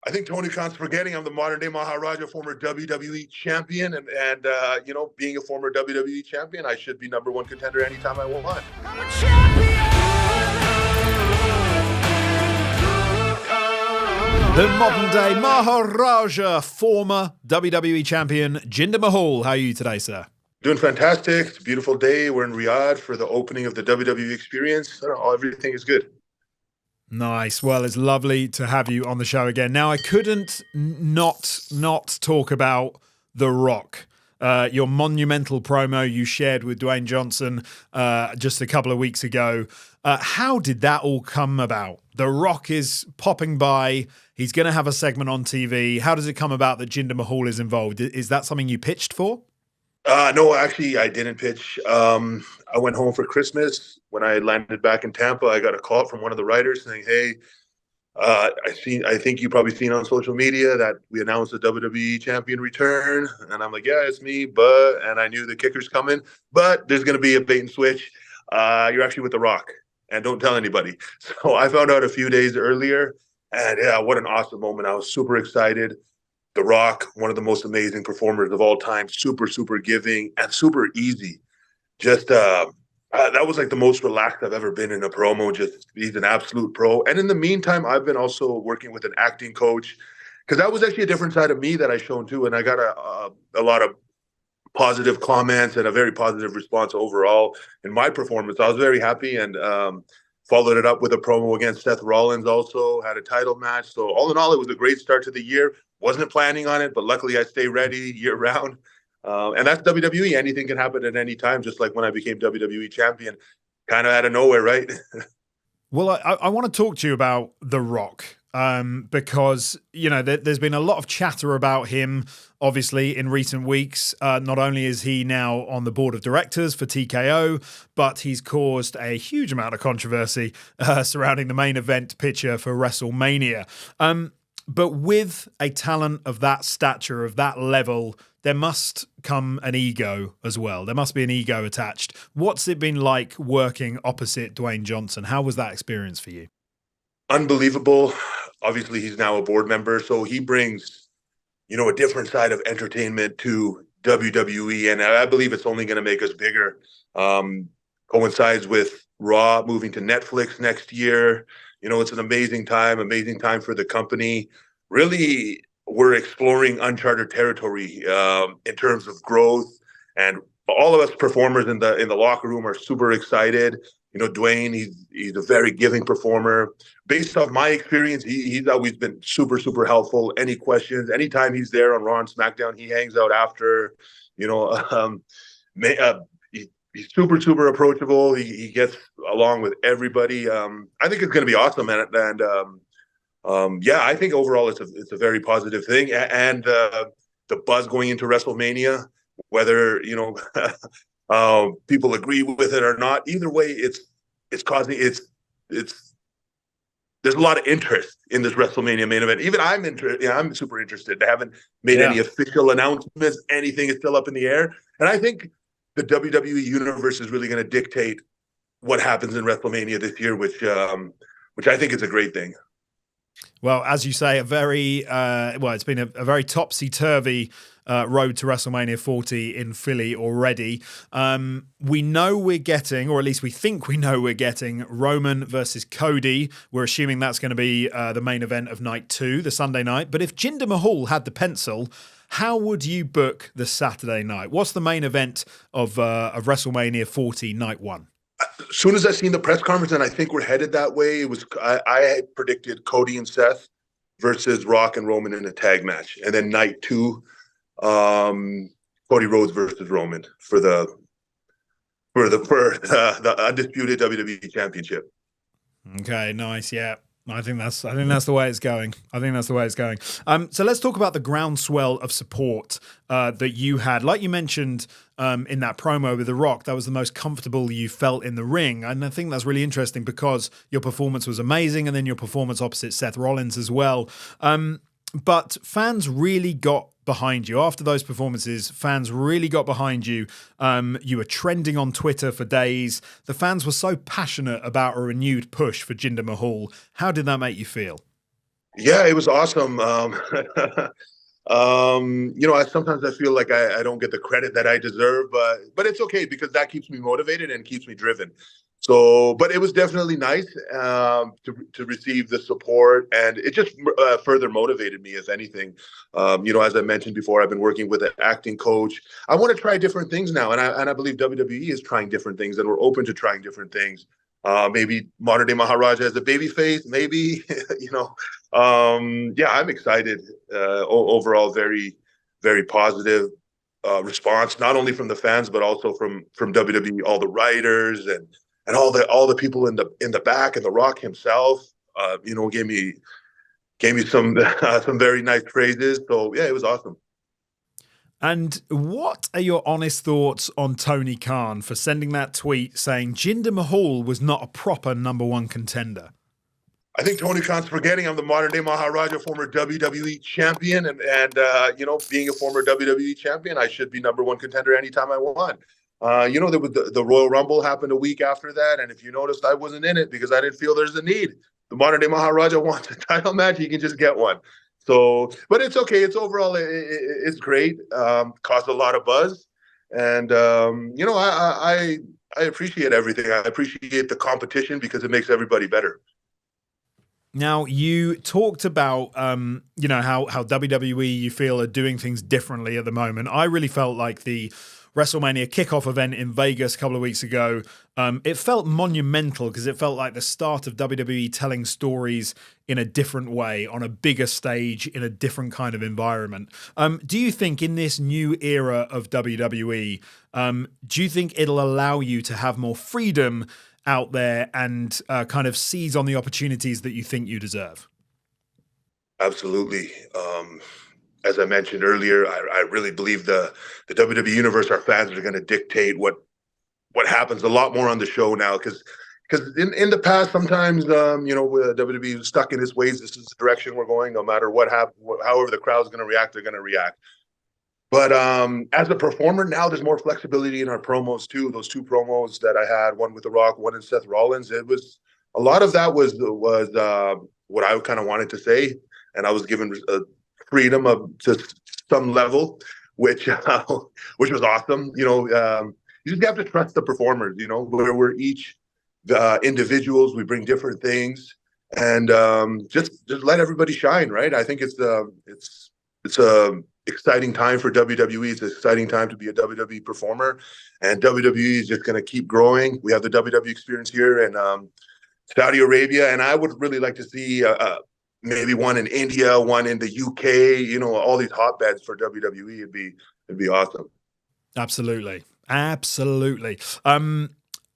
I think Tony Khan's forgetting I'm the Modern Day Maharaja, former WWE Champion, and being a former WWE Champion, I should be number one contender anytime I want. I'm a champion! The Modern Day Maharaja, former WWE Champion, Jinder Mahal. How are you today, sir? Doing fantastic. It's a beautiful day. We're in Riyadh for the opening of the WWE Experience. Everything is good. Nice. Well, it's lovely to have you on the show again. Now, I couldn't not talk about The Rock. Your monumental promo you shared with Dwayne Johnson just a couple of weeks ago. How did that all come about? The Rock is popping by. He's going to have a segment on TV. How does it come about that Jinder Mahal is involved? Is that something you pitched for? No, actually, I didn't pitch. I went home for Christmas. When I landed back in Tampa, I got a call from one of the writers saying, "Hey, I think you probably seen on social media that we announced the WWE Champion return." And I'm like, "Yeah, it's me." And I knew the kicker's coming, but there's going to be a bait and switch. You're actually with The Rock, and don't tell anybody. So I found out a few days earlier, and yeah, what an awesome moment! I was super excited. The Rock, one of the most amazing performers of all time, super, super giving and super easy. Just that was like the most relaxed I've ever been in a promo. Just he's an absolute pro. And in the meantime, I've been also working with an acting coach because that was actually a different side of me that I shown too. And I got a lot of positive comments and a very positive response overall in my performance. I was very happy and followed it up with a promo against Seth Rollins. Also had a title match. So all in all, it was a great start to the year. Wasn't planning on it, but luckily I stay ready year round. And that's WWE. Anything can happen at any time, just like when I became WWE Champion, kind of out of nowhere, right? Well, I want to talk to you about The Rock because, there's been a lot of chatter about him, obviously, in recent weeks. Not only is he now on the board of directors for TKO, but he's caused a huge amount of controversy surrounding the main event picture for WrestleMania. But with a talent of that stature, of that level, there must come an ego as well. There must be an ego attached. What's it been like working opposite Dwayne Johnson? How was that experience for you? Unbelievable. Obviously, he's now a board member, so he brings, a different side of entertainment to WWE, and I believe it's only going to make us bigger. Coincides with Raw moving to Netflix next year. It's an amazing time for the company. Really, we're exploring uncharted territory in terms of growth, and all of us performers in the locker room are super excited. Dwayne, he's a very giving performer. Based off my experience, he's always been super, super helpful. Any questions, anytime he's there on Raw and SmackDown, he hangs out after. He's super, super approachable. He gets along with everybody. I think it's going to be awesome, and I think overall it's a very positive thing. And the buzz going into WrestleMania, whether people agree with it or not, either way, it's causing there's a lot of interest in this WrestleMania main event. Even I'm interested. I'm super interested. They haven't made any official announcements. Anything is still up in the air, and I think the WWE universe is really going to dictate what happens in WrestleMania this year, which I think is a great thing. Well, as you say, it's been a very topsy-turvy road to WrestleMania 40 in Philly already. We know we're getting, or at least we think we know we're getting, Roman versus Cody. We're assuming that's going to be the main event of night 2, the Sunday night. But if Jinder Mahal had the pencil, how would you book the Saturday night? What's the main event of WrestleMania 40 night 1? As soon as I seen the press conference, and I think we're headed that way, I predicted Cody and Seth versus Rock and Roman in a tag match, and then night 2, Cody Rhodes versus Roman for the undisputed WWE Championship. Okay, nice, yeah. I think that's the way it's going. So let's talk about the groundswell of support that you had. Like you mentioned in that promo with The Rock, that was the most comfortable you felt in the ring. And I think that's really interesting because your performance was amazing, and then your performance opposite Seth Rollins as well. But fans really got behind you. After those performances, fans really got behind you. You were trending on Twitter for days. The fans were so passionate about a renewed push for Jinder Mahal. How did that make you feel? Yeah, it was awesome. Sometimes I feel like I don't get the credit that I deserve, but it's okay because that keeps me motivated and keeps me driven. So, but it was definitely nice to receive the support, and it just further motivated me, if anything. As I mentioned before, I've been working with an acting coach. I want to try different things now, and I believe WWE is trying different things, and we're open to trying different things. Maybe Modern Day Maharaja as a baby face, maybe, yeah, I'm excited. Overall, very, very positive response, not only from the fans, but also from WWE, all the writers and all the people in the back, and The Rock himself, gave me some some very nice phrases. So yeah, it was awesome. And what are your honest thoughts on Tony Khan for sending that tweet saying Jinder Mahal was not a proper #1 contender? I think Tony Khan's forgetting I'm the Modern Day Maharaja, former WWE champion, and being a former WWE champion, I should be #1 contender anytime I want. There was the Royal Rumble happened a week after that, and if you noticed, I wasn't in it because I didn't feel there's a need. The Modern Day Maharaja wants a title match; he can just get one. So, but it's okay. It's overall, it's great. Caused a lot of buzz, and I appreciate everything. I appreciate the competition because it makes everybody better. Now, you talked about, how WWE you feel are doing things differently at the moment. I really felt like the WrestleMania kickoff event in Vegas a couple of weeks ago, it felt monumental because it felt like the start of WWE telling stories in a different way, on a bigger stage, in a different kind of environment. Do you think in this new era of WWE, do you think it'll allow you to have more freedom out there and kind of seize on the opportunities that you think you deserve? Absolutely. As I mentioned earlier, I really believe the WWE universe, our fans are going to dictate what happens a lot more on the show now. Because in the past, sometimes WWE is stuck in its ways. This is the direction we're going. No matter what happens, however the crowd's going to react, they're going to react. But as a performer now, there's more flexibility in our promos too. Those two promos that I had, one with The Rock, one in Seth Rollins. It was a lot of that was what I kind of wanted to say, and I was given freedom of to some level, which which was awesome. You just have to trust the performers. Where we're each individuals, we bring different things, and just let everybody shine. Right? I think it's a exciting time for WWE. It's an exciting time to be a WWE performer, and WWE is just going to keep growing. We have the WWE experience here in Saudi Arabia, and I would really like to see maybe one in India, one in the UK. All these hotbeds for WWE. It'd be awesome. Absolutely. Absolutely.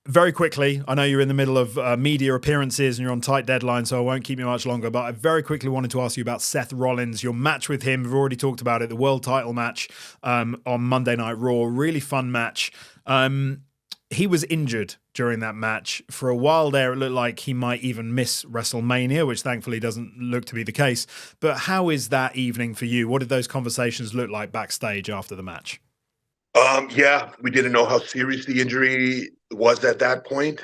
Very quickly, I know you're in the middle of media appearances and you're on tight deadline, so I won't keep you much longer, but I very quickly wanted to ask you about Seth Rollins, your match with him. We've already talked about it, the world title match on Monday Night Raw. Really fun match. He was injured during that match. For a while there, it looked like he might even miss WrestleMania, which thankfully doesn't look to be the case. But how is that evening for you? What did those conversations look like backstage after the match? Yeah, we didn't know how serious the injury was at that point.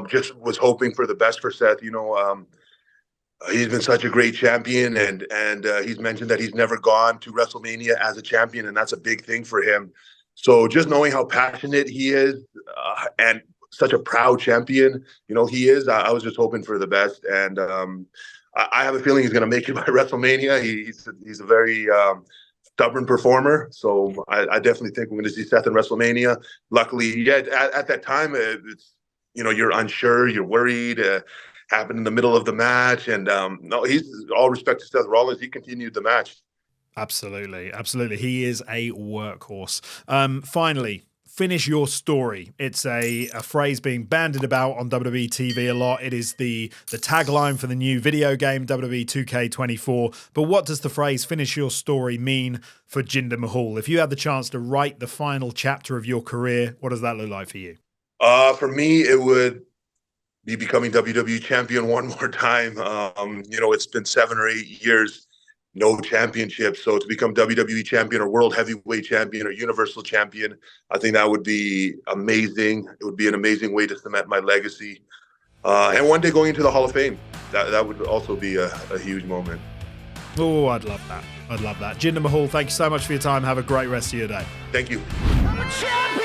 Just was hoping for the best for Seth. He's been such a great champion, and he's mentioned that he's never gone to WrestleMania as a champion, and that's a big thing for him. So just knowing how passionate he is, and such a proud champion, he is. I was just hoping for the best, and I have a feeling he's going to make it by WrestleMania. He's a very stubborn performer. So I definitely think we're going to see Seth in WrestleMania. Luckily, yeah, at that time, it's you're unsure, you're worried. Happened in the middle of the match, and no, he's all respect to Seth Rollins. He continued the match. Absolutely, absolutely. He is a workhorse. Finally, finish your story. It's a phrase being bandied about on WWE TV a lot. It is the tagline for the new video game, WWE 2K24. But what does the phrase finish your story mean for Jinder Mahal? If you had the chance to write the final chapter of your career, what does that look like for you? For me, it would be becoming WWE champion one more time. It's been 7 or 8 years, no championship. So to become WWE champion or world heavyweight champion or universal champion, I think that would be amazing. It would be an amazing way to cement my legacy. And one day going into the Hall of Fame, that would also be a huge moment. Oh, I'd love that. I'd love that. Jinder Mahal, thank you so much for your time. Have a great rest of your day. Thank you. I'm a champion!